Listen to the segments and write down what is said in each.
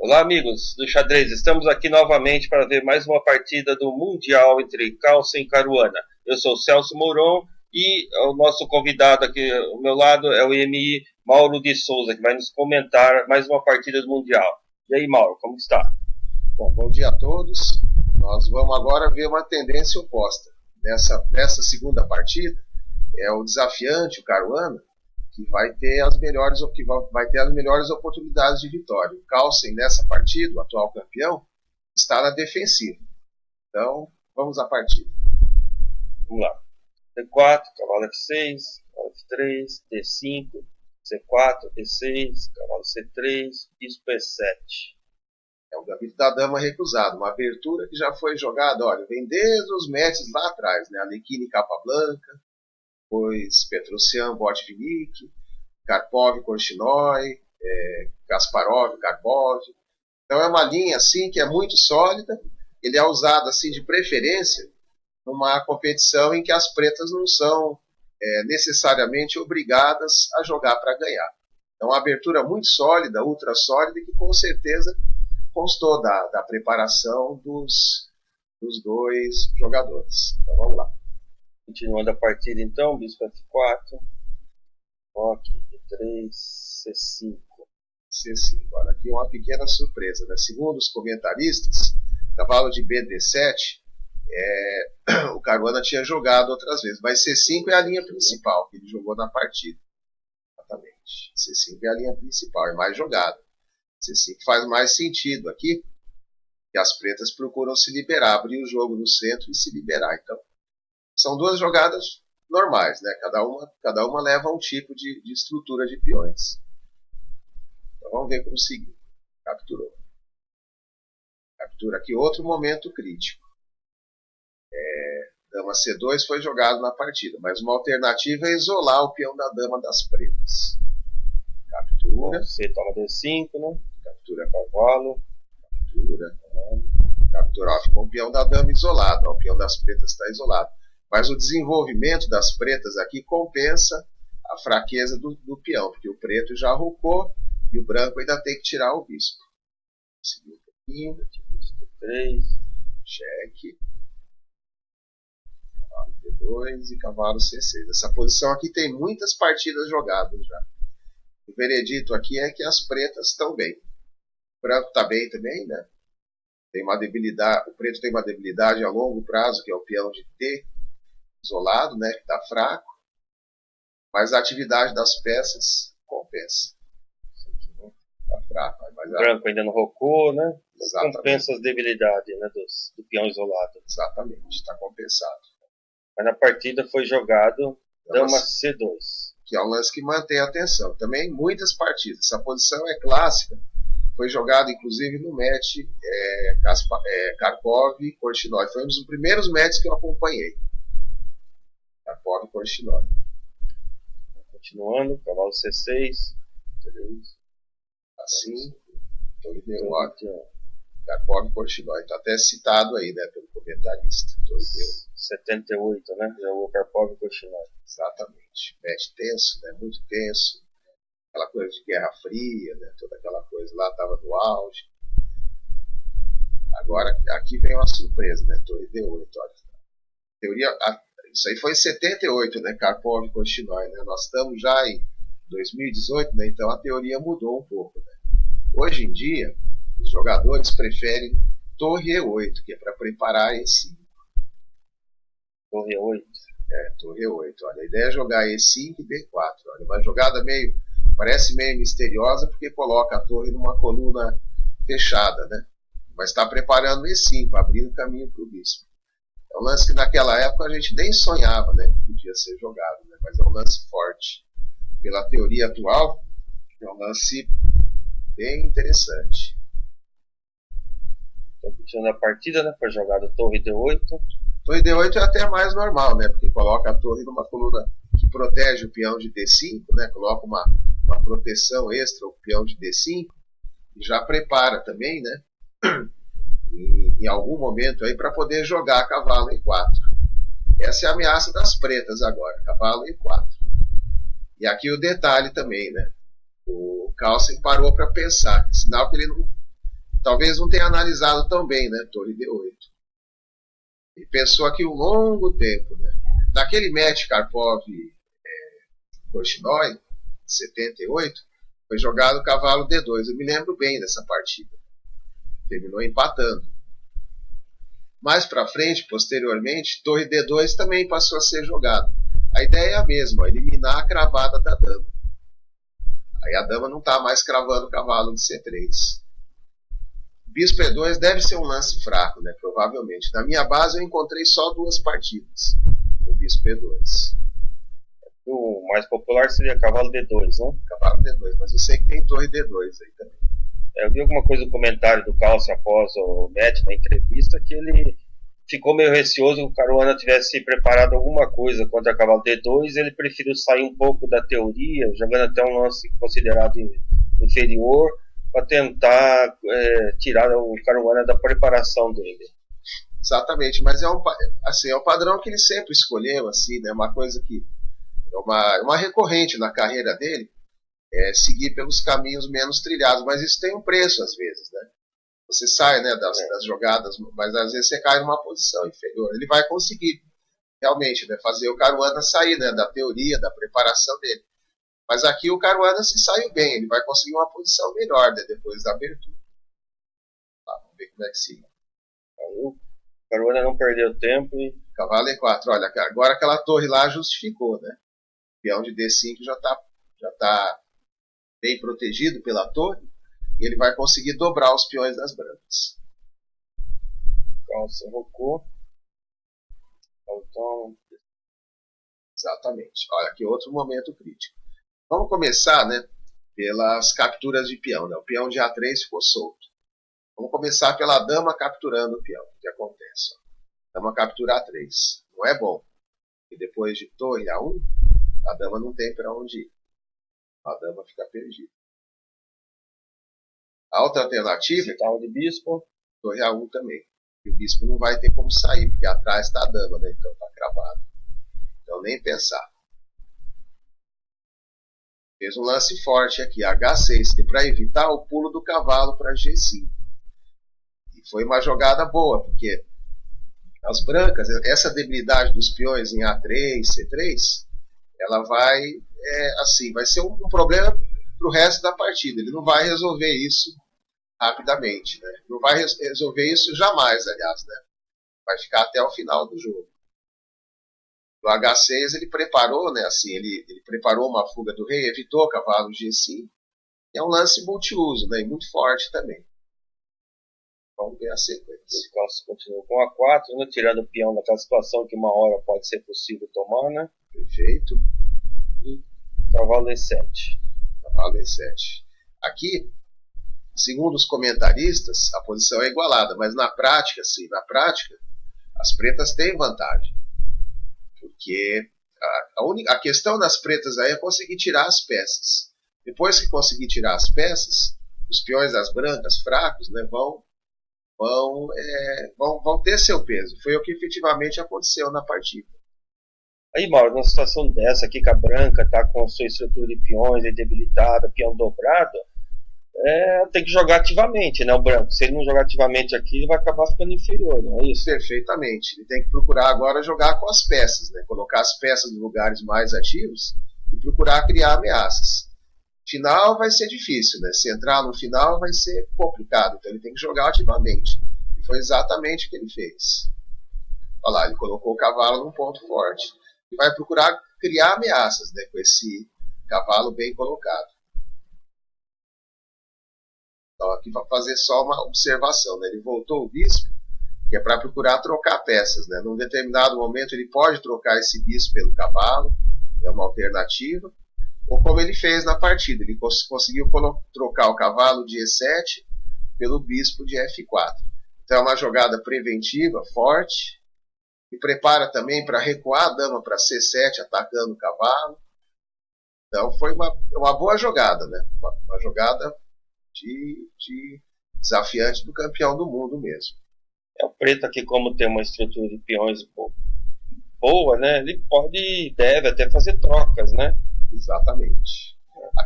Olá, amigos do xadrez. Estamos aqui novamente para ver mais uma partida do Mundial entre Carlsen e Caruana. Eu sou o Celso Mourão e o nosso convidado aqui ao meu lado é o IMI Mauro de Souza, que vai nos comentar mais uma partida do Mundial. E aí, Mauro, como está? Bom dia a todos. Nós vamos agora ver uma tendência oposta. Nessa segunda partida, é o desafiante, o Caruana, que vai ter as melhores oportunidades de vitória. O Carlsen, nessa partida, o atual campeão, está na defensiva. Então, vamos à partida. Vamos lá. D4, cavalo F6, cavalo F3, D5, C4, D6, cavalo C3, bispo E7. É o gambito da dama recusado, uma abertura que já foi jogada, olha, vem desde os matches lá atrás, né? Alekhine Capablanca, depois Petrosyan, Botvinnik, Karpov, Korchnoi, Kasparov, Karpov. Então é uma linha assim que é muito sólida. Ele é usado assim de preferência numa competição em que as pretas não são necessariamente obrigadas a jogar para ganhar. Então uma abertura muito sólida, ultra sólida, que com certeza constou da preparação dos dois jogadores. Então vamos lá. Continuando a partida então, bispo F4, roque, D3, C5. C5. Olha, aqui uma pequena surpresa, né? Segundo os comentaristas, cavalo de BD7, o Caruana tinha jogado outras vezes, mas C5 é a linha principal que ele jogou na partida. Exatamente. C5 é a linha principal, é mais jogada. C5 faz mais sentido aqui, que as pretas procuram se liberar, abrir o jogo no centro e se liberar. Então, são duas jogadas normais, né? Cada uma leva um tipo de estrutura de peões. Então vamos ver como seguir. Capturou. Captura aqui outro momento crítico. Dama C2 foi jogado na partida, mas uma alternativa é isolar o peão da dama das pretas. Captura. Você toma D5, né? Captura cavalo. Captura. Ficou o peão da dama isolado. Ó, o peão das pretas está isolado. Mas o desenvolvimento das pretas aqui compensa a fraqueza do peão, porque o preto já rocou e o branco ainda tem que tirar o bispo. Seguir um pouquinho. D3. Cheque. Cavalo D2 e cavalo C6. Essa posição aqui tem muitas partidas jogadas já. O veredito aqui é que as pretas estão bem. O branco está bem também, né? Tem uma debilidade, o preto tem uma debilidade a longo prazo, que é o peão de T isolado, né? Que está fraco. Mas a atividade das peças compensa. Está fraco. Mas o branco ainda não rocou, né? Exatamente. Compensa as debilidades, né, do peão isolado. Exatamente, está compensado. Mas na partida foi jogado dama C2. Que é um lance que mantém a atenção. Também muitas partidas. Essa posição é clássica. Foi jogada inclusive no match Karpov e Korchnoi. Foi um dos primeiros matches que eu acompanhei. Karpov e Korchnoi. Continuando, cavalo C6. 3. Assim, torre D8. Karpov e Korchnoi. Está até citado aí, né, pelo comentarista. Torre D8. 78, né? Jogou Karpov e Korchnoi. Exatamente. Match tenso, né? Muito tenso. Aquela coisa de Guerra Fria, né? Toda aquela coisa lá estava no auge. Agora, aqui vem uma surpresa, né? Torre D8. Olha. Teoria, isso aí foi em 78, né? Karpov e Korchnoi, né? Nós estamos já em 2018, né? Então a teoria mudou um pouco, né? Hoje em dia, os jogadores preferem Torre E8, que é para preparar E5. Torre E8. Torre E8. Olha, a ideia é jogar E5 e B4. Olha, uma jogada parece meio misteriosa, porque coloca a torre numa coluna fechada, né? Mas está preparando E5, abrindo caminho para o bispo. É um lance que naquela época a gente nem sonhava, né, que podia ser jogado, né? Mas é um lance forte. Pela teoria atual, é um lance bem interessante. Então, continuando a partida, né? Foi jogada Torre D8. Torre D8 é até mais normal, né? Porque coloca a torre numa coluna que protege o peão de D5, né? Coloca uma proteção extra ao peão de D5 e já prepara também, né? Em algum momento aí para poder jogar cavalo E4. Essa é a ameaça das pretas agora, cavalo E4. E aqui o detalhe também, né? O Carlsen parou para pensar, sinal que ele talvez não tenha analisado tão bem, né? Torre D8. Ele pensou aqui um longo tempo, né? Naquele match Karpov-Korchnoi, 78, foi jogado o cavalo D2. Eu me lembro bem dessa partida. Terminou empatando. Mais para frente, posteriormente, torre D2 também passou a ser jogado. A ideia é a mesma, eliminar a cravada da dama. Aí a dama não está mais cravando o cavalo de C3. Bispo E2 deve ser um lance fraco, né? Provavelmente. Na minha base eu encontrei só 2 partidas. O Bispo E2. O mais popular seria cavalo D2, né? Cavalo D2, mas eu sei que tem torre D2 aí também. Eu vi alguma coisa no comentário do Calcio após o match, na entrevista, que ele ficou meio receoso que o Caruana tivesse preparado alguma coisa contra cavalo D2. Ele preferiu sair um pouco da teoria, jogando até um lance considerado inferior, para tentar tirar o Caruana da preparação dele. Exatamente, mas é um padrão que ele sempre escolheu, assim, né? Uma coisa que é uma recorrente na carreira dele, é seguir pelos caminhos menos trilhados, mas isso tem um preço às vezes, né? Você sai, né, das jogadas, mas às vezes você cai numa posição inferior. Ele vai conseguir realmente, né, fazer o Caruana sair, né, da teoria, da preparação dele. Mas aqui o Caruana se saiu bem, ele vai conseguir uma posição melhor, né, depois da abertura. Vamos ver como é que se... O Caruana não perdeu tempo e... Cavalo E4, olha, agora aquela torre lá justificou, né? O peão de D5 já está bem protegido pela torre, e ele vai conseguir dobrar os peões das brancas. Calça rocou. Então... Exatamente. Olha, aqui outro momento crítico. Vamos começar, né, pelas capturas de peão, né? O peão de A3 ficou solto. Vamos começar pela dama capturando o peão. O que acontece? Ó. Dama captura A3. Não é bom. E depois de torre A1, a dama não tem para onde ir. A dama fica perdida. A outra alternativa é de bispo. Torre A1 também. E o bispo não vai ter como sair, porque atrás está a dama, né? Então está cravado. Então nem pensar. Fez um lance forte aqui, H6, que para evitar o pulo do cavalo para G5. E foi uma jogada boa, porque as brancas, essa debilidade dos peões em A3, C3, ela vai, vai ser um problema para o resto da partida. Ele não vai resolver isso rapidamente, né? Não vai resolver isso jamais, aliás, né? Vai ficar até o final do jogo. No H6 ele preparou, né? Assim, ele preparou uma fuga do rei, evitou o cavalo G5. É um lance multiuso, né? E muito forte também. Vamos ver a sequência. O Calcio continua com A4, né? Tirando o peão daquela situação que uma hora pode ser possível tomar, né? Perfeito. E cavalo E7. Cavalo E7. Aqui, segundo os comentaristas, a posição é igualada, mas na prática, as pretas têm vantagem. Porque a questão das pretas aí é conseguir tirar as peças. Depois que conseguir tirar as peças, os peões das brancas fracos, né, vão ter seu peso. Foi o que efetivamente aconteceu na partida. Aí, Mauro, numa situação dessa aqui, que a branca está com sua estrutura de peões debilitada, peão dobrado, tem que jogar ativamente, né, o branco. Se ele não jogar ativamente aqui, ele vai acabar ficando inferior, não é isso? Perfeitamente. Ele tem que procurar agora jogar com as peças, né, colocar as peças nos lugares mais ativos e procurar criar ameaças. Final vai ser difícil, né? Se entrar no final vai ser complicado, então ele tem que jogar ativamente. E foi exatamente o que ele fez. Olha lá, ele colocou o cavalo num ponto forte. E vai procurar criar ameaças, né, com esse cavalo bem colocado. Então aqui para fazer só uma observação, né? Ele voltou o bispo, que é para procurar trocar peças, né? Num determinado momento ele pode trocar esse bispo pelo cavalo, é uma alternativa. Ou como ele fez na partida, ele conseguiu trocar o cavalo de E7 pelo bispo de F4. Então é uma jogada preventiva, forte, e prepara também para recuar a dama para C7, atacando o cavalo. Então foi uma boa jogada, né? Uma jogada de desafiante do campeão do mundo mesmo. O preto aqui, como tem uma estrutura de peões boa, né? Ele pode e deve até fazer trocas, né? Exatamente.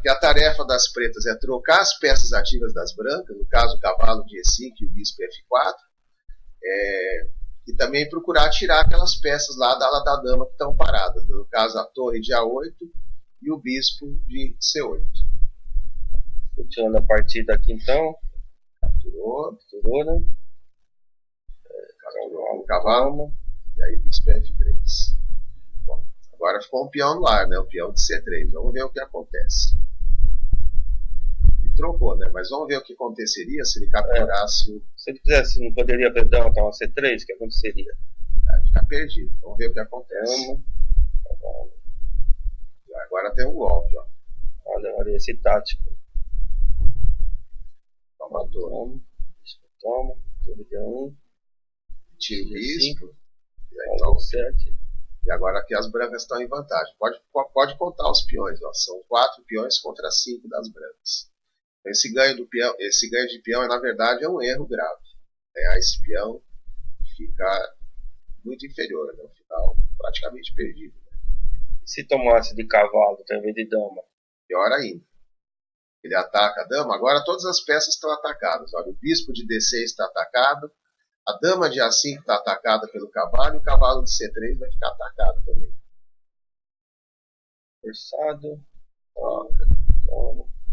Aqui a tarefa das pretas é trocar as peças ativas das brancas, no caso o cavalo de E5 e o bispo F4, e também procurar tirar aquelas peças lá da ala da dama que estão paradas, no caso a torre de A8 e o bispo de C8. Continuando a partida aqui então. Capturou, né? Capturou o cavalo, e aí bispo F3. Bom, agora ficou um peão no ar, né? O peão de C3. Vamos ver o que acontece. Ele trocou, né? Mas vamos ver o que aconteceria se ele capturasse o... Se ele quisesse, não poderia perdão, então a C3, o que aconteceria? Vai ficar perdido. Vamos ver o que acontece. Agora tem um golpe, ó. Olha esse tático. Toma a torre. Toma. Torre D1. Tira o bispo. E aí tá o 7. E agora aqui as brancas estão em vantagem. Pode contar os peões, ó. São 4 peões contra 5 das brancas. Então, esse ganho de peão, na verdade, é um erro grave. Ganhar esse peão fica muito inferior, né? No final, praticamente perdido. Né? E se tomasse de cavalo em vez de dama? Pior ainda. Ele ataca a dama, agora todas as peças estão atacadas. Olha, o bispo de D6 está atacado, a dama de A5 está atacada pelo cavalo, e o cavalo de C3 vai ficar atacado também. Forçado.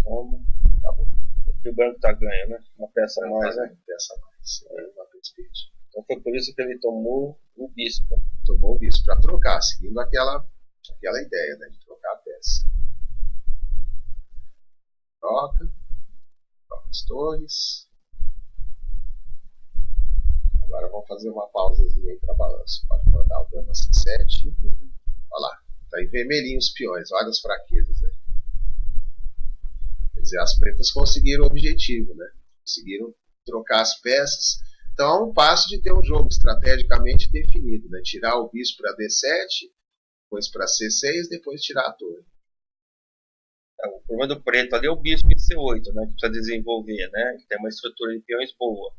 Toma. Acabou. Aqui o branco está ganho, né? Uma peça a mais, né? Uma peça a mais. Uma perspectiva. Então foi por isso que ele tomou o bispo. Tomou o bispo para trocar, seguindo aquela ideia, né, de trocar a peça. Troca as torres. Agora vamos fazer uma pausazinha aí para balanço. Pode mandar o dama C7. Olha lá, tá em vermelhinho os peões, olha as fraquezas aí. Quer dizer, as pretas conseguiram o objetivo, né? Conseguiram trocar as peças. Então é um passo de ter um jogo estrategicamente definido, né? Tirar o bispo para D7, depois para C6, depois tirar a torre. O problema do preto ali é o bispo em C8, né? Que precisa desenvolver, né? Que tem uma estrutura de peões boa.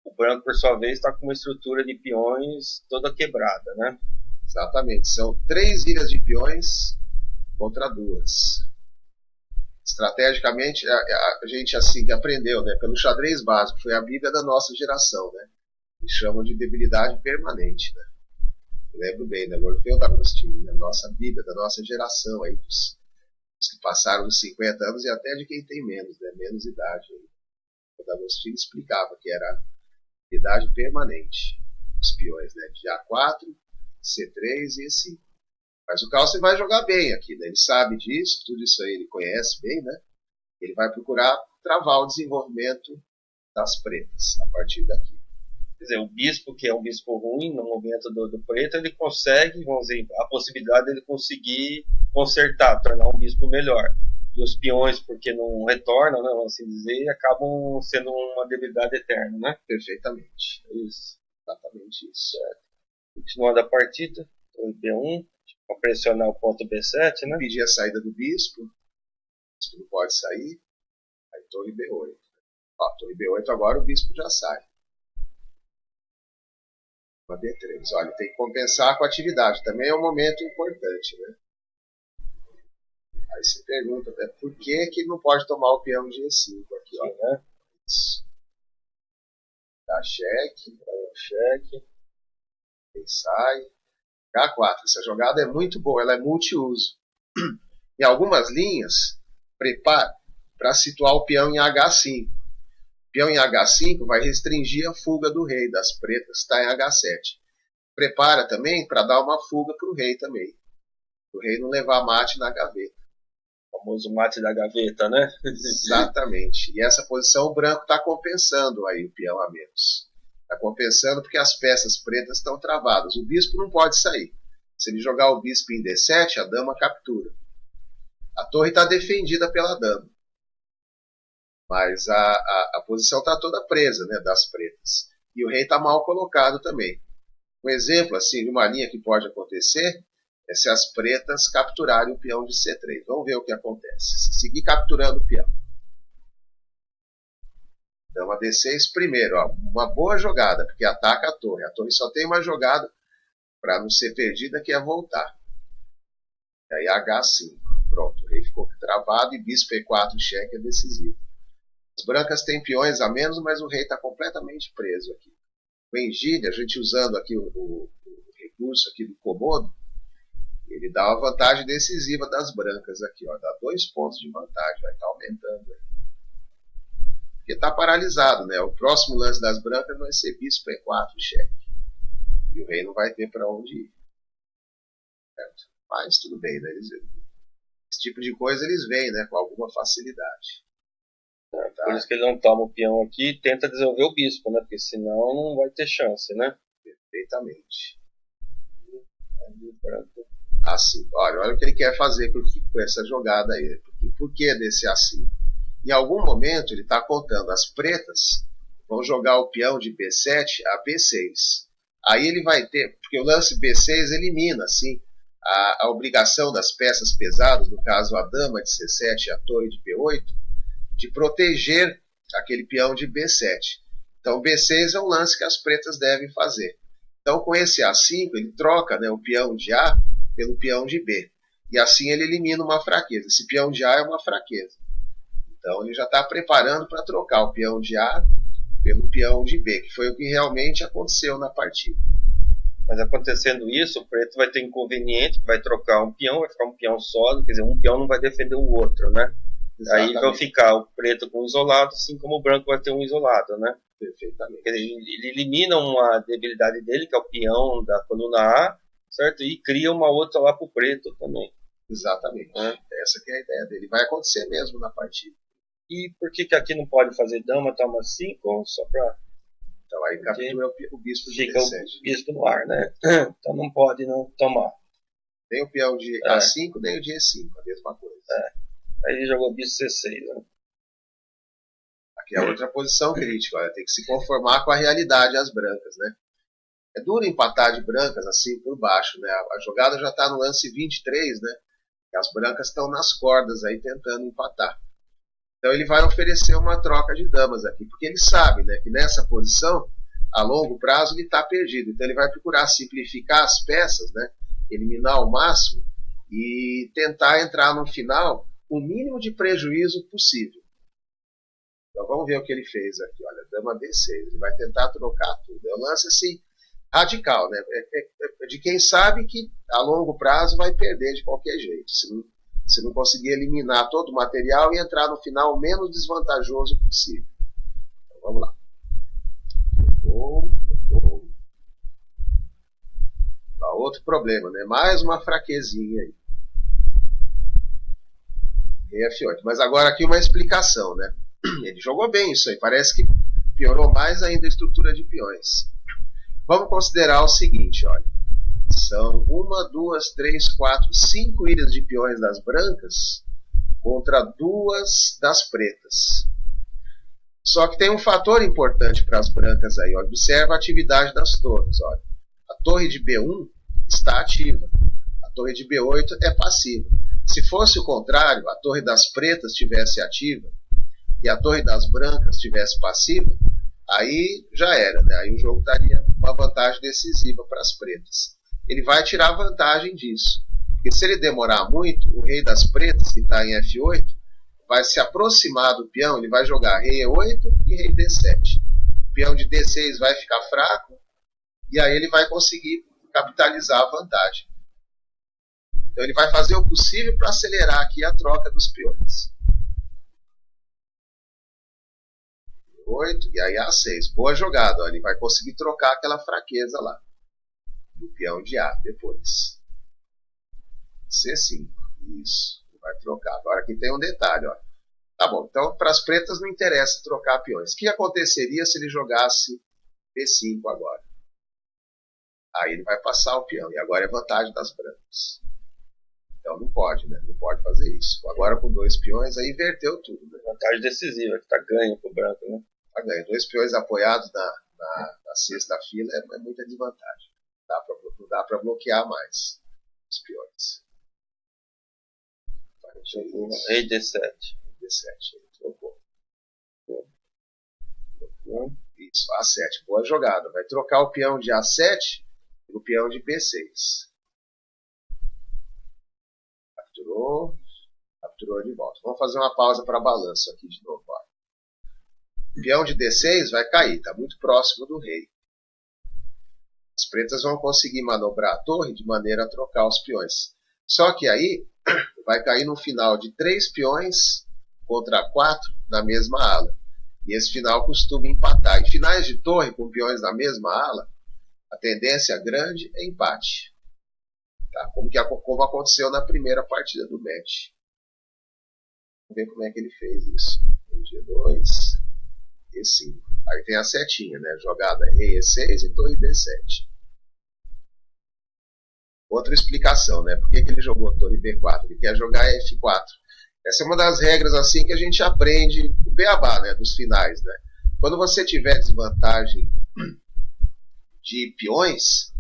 O branco, por sua vez, está com uma estrutura de peões toda quebrada, né? Exatamente. São 3 ilhas de peões contra 2. Estrategicamente, a gente assim que aprendeu, né? Pelo xadrez básico, foi a Bíblia da nossa geração, né? Eles chamam de debilidade permanente, né? Eu lembro bem, né? Orfeu D'Agostini, né? Nossa Bíblia da nossa geração, aí, dos que passaram dos 50 anos e até de quem tem menos, né? Menos idade. O D'Agostini explicava que era debilidade permanente, os peões, né? De A4, C3 e E5. Mas o Carlsen vai jogar bem aqui, né? Ele sabe disso, tudo isso aí ele conhece bem, né? Ele vai procurar travar o desenvolvimento das pretas a partir daqui. Quer dizer, o bispo, que é um bispo ruim no momento do preto, ele consegue, vamos dizer, a possibilidade dele conseguir consertar, tornar um bispo melhor. E os peões, porque não retornam, né, vamos assim dizer, acabam sendo uma debilidade eterna, né? Perfeitamente. Isso. Exatamente isso. Certo. Continuando a partida, torre B1, para pressionar o ponto B7, né? Pedir a saída do bispo. O bispo não pode sair. Aí torre B8. Ó, torre B8 agora o bispo já sai. Uma D3. Olha, tem que compensar com a atividade. Também é um momento importante, né? Aí se pergunta, né, por que não pode tomar o peão de E5 aqui, ó, né? Isso. Dá cheque. Aí sai. H4. Essa jogada é muito boa, ela é multiuso. Em algumas linhas, prepara para situar o peão em H5. O peão em H5 vai restringir a fuga do rei das pretas, que está em H7. Prepara também para dar uma fuga para o rei também. O rei não levar mate na gaveta. O famoso mate da gaveta, né? Exatamente. E essa posição o branco está compensando aí o peão a menos. Está compensando porque as peças pretas estão travadas. O bispo não pode sair. Se ele jogar o bispo em D7, a dama captura. A torre está defendida pela dama. Mas a posição está toda presa, né, das pretas. E o rei está mal colocado também. Um exemplo assim, de uma linha que pode acontecer é se as pretas capturarem o peão de C3. Vamos ver o que acontece. Se seguir capturando o peão. Dama D6 primeiro, ó, uma boa jogada, porque ataca a torre. A torre só tem uma jogada para não ser perdida, que é voltar. E aí H5. Pronto, o rei ficou ficou travado e bispo E4 cheque é decisivo. As brancas têm peões a menos, mas o rei está completamente preso aqui. O engine, a gente usando aqui o recurso aqui do Komodo, ele dá uma vantagem decisiva das brancas aqui, ó, dá 2 pontos de vantagem, vai estar aumentando aí. Porque está paralisado, né? O próximo lance das brancas vai ser bispo E4 cheque. E o rei não vai ter para onde ir. Certo? Mas tudo bem, né? Esse tipo de coisa eles veem, né? Com alguma facilidade. Tá? Por isso que ele não toma o peão aqui e tenta desenvolver o bispo, né? Porque senão não vai ter chance, né? Perfeitamente. Assim, olha o que ele quer fazer com essa jogada aí. Por que desse assim? Em algum momento ele está contando as pretas vão jogar o peão de B7 a B6. Aí ele vai ter, porque o lance B6 elimina assim, a obrigação das peças pesadas, no caso a dama de C7 e a torre de B8, de proteger aquele peão de B7. Então B6 é um lance que as pretas devem fazer. Então com esse A5 ele troca, né, o peão de A pelo peão de B. E assim ele elimina uma fraqueza. Esse peão de A é uma fraqueza. Então ele já está preparando para trocar o peão de A pelo peão de B, que foi o que realmente aconteceu na partida. Mas acontecendo isso, o preto vai ter inconveniente, vai trocar um peão, vai ficar um peão sólido, quer dizer, um peão não vai defender o outro, né? Exatamente. Aí vai ficar o preto com um isolado, assim como o branco vai ter um isolado, né? Perfeitamente. Ele elimina uma debilidade dele, que é o peão da coluna A, certo? E cria uma outra lá pro preto também. Exatamente. Essa que é a ideia dele. Vai acontecer mesmo na partida. E por que aqui não pode fazer dama, toma 5, só pra... Então aí captura o bispo de fica D7. O bispo no ar, né? Então não pode não tomar. Nem o peão de A5, nem o de E5, a mesma coisa. Aí ele jogou bispo C6, né? Aqui é outra posição crítica, olha, tem que se conformar com a realidade as brancas, né? É duro empatar de brancas assim por baixo, né? A jogada já está no lance 23, né? E as brancas estão nas cordas aí tentando empatar. Então ele vai oferecer uma troca de damas aqui, porque ele sabe, né, que nessa posição, a longo prazo, ele está perdido. Então ele vai procurar simplificar as peças, né, eliminar ao máximo e tentar entrar no final o mínimo de prejuízo possível. Então vamos ver o que ele fez aqui. Olha, dama B6, ele vai tentar trocar tudo. É um lance assim, radical, né? É de quem sabe que a longo prazo vai perder de qualquer jeito. Se não conseguir eliminar todo o material e entrar no final o menos desvantajoso possível. Então vamos lá. Tocou. Outro problema, né? Mais uma fraquezinha aí. F8. Mas agora aqui uma explicação, né? Ele jogou bem isso aí. Parece que piorou mais ainda a estrutura de peões. Vamos considerar o seguinte, olha. São 1, 2, 3, 4, 5 ilhas de peões das brancas contra 2 das pretas. Só que tem um fator importante para as brancas aí. Observa a atividade das torres. Olha. A torre de B1 está ativa. A torre de B8 é passiva. Se fosse o contrário, a torre das pretas estivesse ativa e a torre das brancas estivesse passiva, aí já era, né? Aí o jogo daria uma vantagem decisiva para as pretas. Ele vai tirar vantagem disso. Porque se ele demorar muito, o rei das pretas, que está em F8, vai se aproximar do peão, ele vai jogar rei E8 e rei D7. O peão de D6 vai ficar fraco, e aí ele vai conseguir capitalizar a vantagem. Então ele vai fazer o possível para acelerar aqui a troca dos peões. 8 e aí A6. Boa jogada, ó, ele vai conseguir trocar aquela fraqueza lá. Do peão de A depois. C5. Isso. Vai trocar. Agora aqui tem um detalhe. Ó. Tá bom. Então para as pretas não interessa trocar peões. O que aconteceria se ele jogasse B5 agora? Aí ele vai passar o peão. E agora é vantagem das brancas. Então não pode, né? Não pode fazer isso. Agora com 2 peões, aí inverteu tudo. Né? Vantagem decisiva, que está ganho pro branco, né? Tá ganho. 2 peões apoiados na sexta fila é muita desvantagem. Não dá para bloquear mais os peões. Rei D7. D7, ele trocou. Isso, A7. Boa jogada. Vai trocar o peão de A7 pelo peão de B6. capturou de volta. Vamos fazer uma pausa para balanço aqui de novo. Ó. O peão de D6 vai cair, está muito próximo do rei. As pretas vão conseguir manobrar a torre de maneira a trocar os peões. Só que aí vai cair no final de 3 peões contra 4 na mesma ala. E esse final costuma empatar. Em finais de torre com peões na mesma ala, a tendência grande é empate. Tá? Como aconteceu na primeira partida do match. Vamos ver como é que ele fez isso. G2, E5. Aí tem a setinha, né? Jogada rei E6 e torre B7. Outra explicação, né? Por que ele jogou torre B4? Ele quer jogar F4. Essa é uma das regras assim que a gente aprende o beabá, né? Dos finais, né? Quando você tiver desvantagem de peões,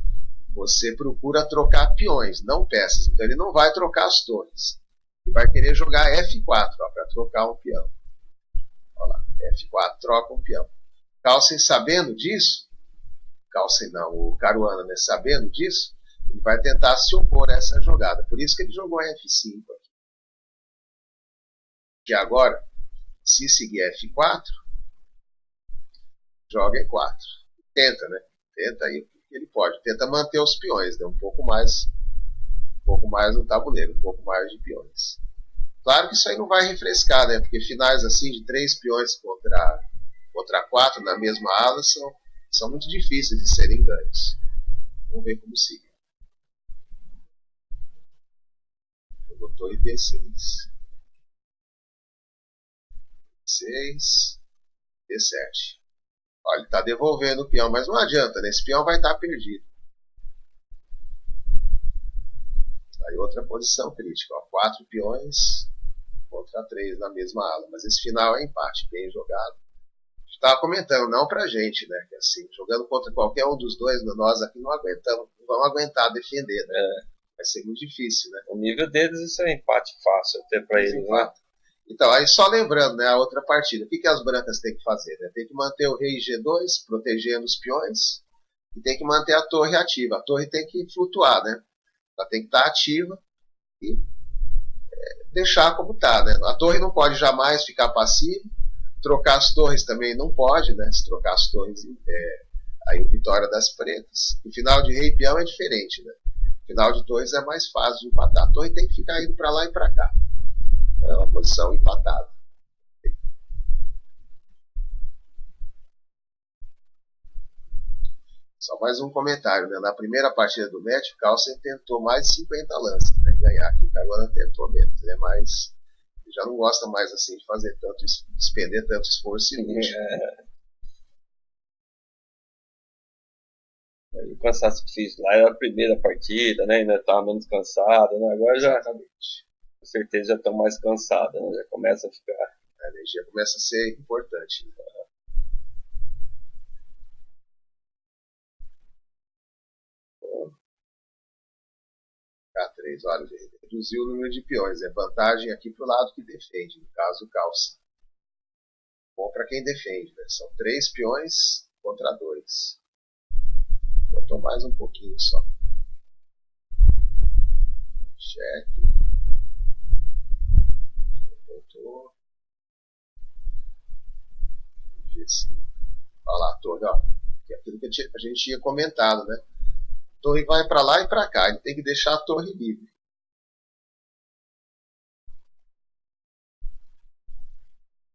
você procura trocar peões, não peças. Então ele não vai trocar as torres. Ele vai querer jogar F4 para trocar um peão. Olha lá, F4 troca um peão. Carlsen sabendo disso, Carlsen não, o Caruana, né, sabendo disso, ele vai tentar se opor a essa jogada. Por isso que ele jogou F5 aqui. Que agora, se seguir F4, joga E4. Tenta, né? Tenta aí. Ele pode, tenta manter os peões, né? um pouco mais no tabuleiro, um pouco mais de peões. Claro que isso aí não vai refrescar, né? Porque finais assim de 3 peões contra 4 na mesma ala são muito difíceis de serem ganhos. Vamos ver como siga. Jogou torre B6. B6, B7. Olha, ele está devolvendo o peão, mas não adianta, né? Esse peão vai estar perdido. Aí outra posição crítica, ó, 4 peões contra 3 na mesma ala, mas esse final é empate, bem jogado. Estava comentando, não pra gente, né? Que assim, jogando contra qualquer um dos dois, nós aqui não vamos aguentar defender, né? Vai ser muito difícil, né? O nível deles isso é empate fácil até para eles, né? Então, aí só lembrando, né, a outra partida, o que as brancas têm que fazer? Né? Tem que manter o rei G2, protegendo os peões, e tem que manter a torre ativa. A torre tem que flutuar, né? Ela tem que estar ativa e deixar como está, né? A torre não pode jamais ficar passiva, trocar as torres também não pode, né? Se trocar as torres, aí o vitória das pretas. O final de rei e peão é diferente, né? O final de torres é mais fácil de empatar. A torre tem que ficar indo para lá e para cá. É uma posição empatada. Só mais um comentário, né? Na primeira partida do match, o Carlsen tentou mais de 50 lances, né? Ganhar, aqui o Caruana tentou menos. Ele já não gosta mais assim de fazer tanto, despender tanto esforço inútil. O cansaço físico lá era a primeira partida, né? Ainda estava menos cansado, né? Agora já, com certeza, já estão mais cansados, né? Já começa a ficar. A energia começa a ser importante. Né? K3, olha, reduziu o número de peões. É vantagem aqui para o lado que defende, no caso o Carlsen. Bom para quem defende, né? São 3 peões contra 2. Faltou mais um pouquinho só. Cheque. Voltou. G5. Olha lá, a torre, ó. Que é aquilo que a gente tinha comentado, né? A torre vai para lá e para cá. Ele tem que deixar a torre livre.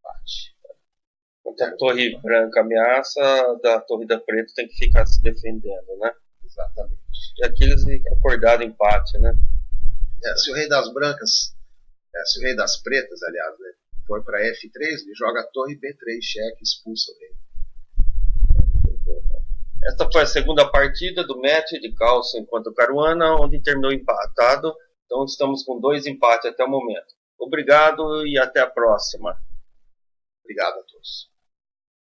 Bate. Quando a torre branca ameaça, da torre da preta tem que ficar se defendendo, né? Exatamente. E aqui eles acordaram empate, né? Se o rei das brancas, se o rei das pretas, aliás, né, for para F3, ele joga a torre B3, cheque, expulsa o rei. Esta foi a segunda partida do match de Carlsen contra o Caruana, onde terminou empatado. Então estamos com 2 empates até o momento. Obrigado e até a próxima. Obrigado a todos.